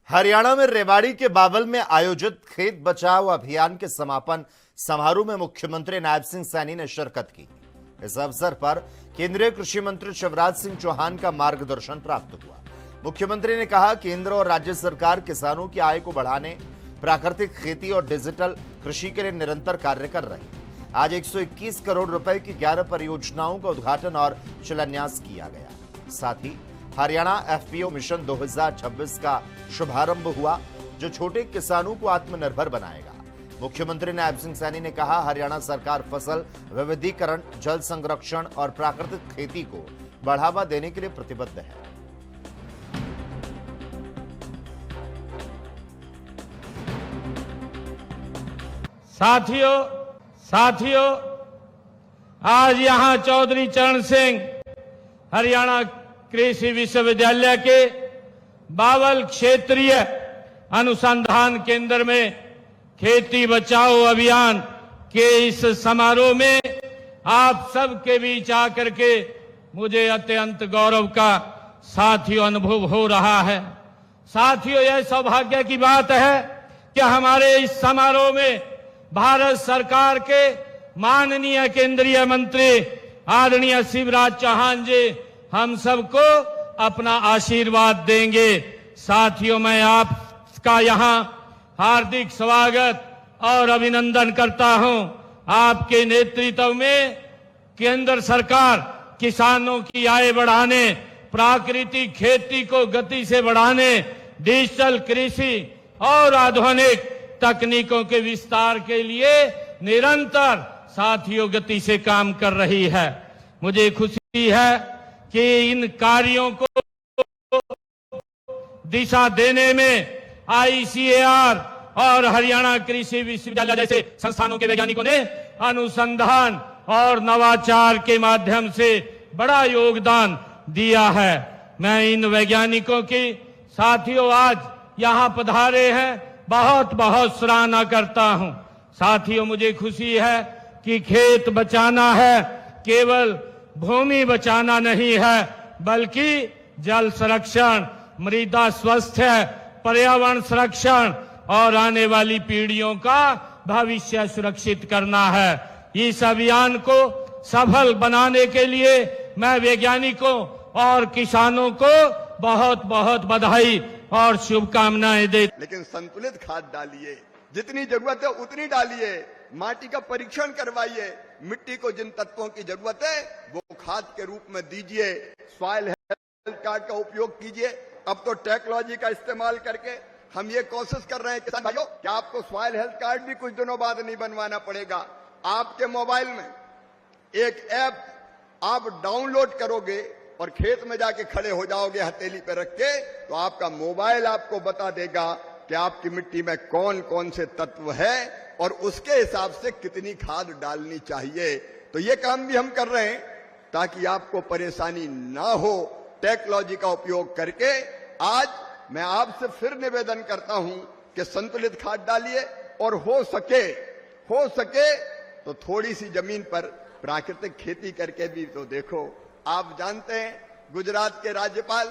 हरियाणा में रेवाड़ी के बावल में आयोजित खेत बचाओ अभियान के समापन समारोह में मुख्यमंत्री नायब सिंह सैनी ने शिरकत की। इस अवसर पर केंद्रीय कृषि मंत्री शिवराज सिंह चौहान का मार्गदर्शन प्राप्त हुआ। मुख्यमंत्री ने कहा, केंद्र और राज्य सरकार किसानों की आय को बढ़ाने, प्राकृतिक खेती और डिजिटल कृषि के लिए निरंतर कार्य कर रही है। आज 121 करोड़ रुपए की 11 परियोजनाओं का उद्घाटन और शिलान्यास किया गया। साथ ही हरियाणा एफपीओ मिशन 2026 का शुभारंभ हुआ, जो छोटे किसानों को आत्मनिर्भर बनाएगा। मुख्यमंत्री नायब सिंह सैनी ने कहा, हरियाणा सरकार फसल विविधीकरण, जल संरक्षण और प्राकृतिक खेती को बढ़ावा देने के लिए प्रतिबद्ध है। साथियों, आज यहां चौधरी चरण सिंह हरियाणा कृषि विश्वविद्यालय के बावल क्षेत्रीय अनुसंधान केंद्र में खेती बचाओ अभियान के इस समारोह में आप सबके बीच आकर के मुझे अत्यंत गौरव का साथियों अनुभव हो रहा है। साथियों, यह सौभाग्य की बात है कि हमारे इस समारोह में भारत सरकार के माननीय केंद्रीय मंत्री आदरणीय शिवराज चौहान जी हम सबको अपना आशीर्वाद देंगे। साथियों, मैं आपका यहां हार्दिक स्वागत और अभिनंदन करता हूं। आपके नेतृत्व में केंद्र सरकार किसानों की आय बढ़ाने, प्राकृतिक खेती को गति से बढ़ाने, डिजिटल कृषि और आधुनिक तकनीकों के विस्तार के लिए निरंतर साथियों गति से काम कर रही है। मुझे खुशी है कि इन कार्यों को दिशा देने में आईसीएआर और हरियाणा कृषि विश्वविद्यालय जैसे संस्थानों के वैज्ञानिकों ने अनुसंधान और नवाचार के माध्यम से बड़ा योगदान दिया है। मैं इन वैज्ञानिकों की साथियों आज यहां पधारे हैं, बहुत बहुत सराहना करता हूं। साथियों, मुझे खुशी है कि खेत बचाना है केवल भूमि बचाना नहीं है, बल्कि जल संरक्षण, मृदा स्वास्थ्य, पर्यावरण संरक्षण और आने वाली पीढ़ियों का भविष्य सुरक्षित करना है। इस अभियान को सफल बनाने के लिए मैं वैज्ञानिकों और किसानों को बहुत बहुत बधाई और शुभकामनाएं देता। लेकिन संतुलित खाद डालिए, जितनी जरूरत है उतनी डालिए, माटी का परीक्षण करवाइए, मिट्टी को जिन तत्वों की जरूरत है वो खाद के रूप में दीजिए, सॉइल हेल्थ कार्ड का उपयोग कीजिए। अब तो टेक्नोलॉजी का इस्तेमाल करके हम ये कोशिश कर रहे हैं किसान भाइयों कि आपको सॉइल हेल्थ कार्ड भी कुछ दिनों बाद नहीं बनवाना पड़ेगा। आपके मोबाइल में एक ऐप आप डाउनलोड करोगे और खेत में जाके खड़े हो जाओगे हथेली पे रख के, तो आपका मोबाइल आपको बता देगा कि आपकी मिट्टी में कौन कौन से तत्व है और उसके हिसाब से कितनी खाद डालनी चाहिए। तो ये काम भी हम कर रहे हैं ताकि आपको परेशानी ना हो। टेक्नोलॉजी का उपयोग करके आज मैं आपसे फिर निवेदन करता हूं कि संतुलित खाद डालिए और हो सके तो थोड़ी सी जमीन पर प्राकृतिक खेती करके भी तो देखो। आप जानते हैं गुजरात के राज्यपाल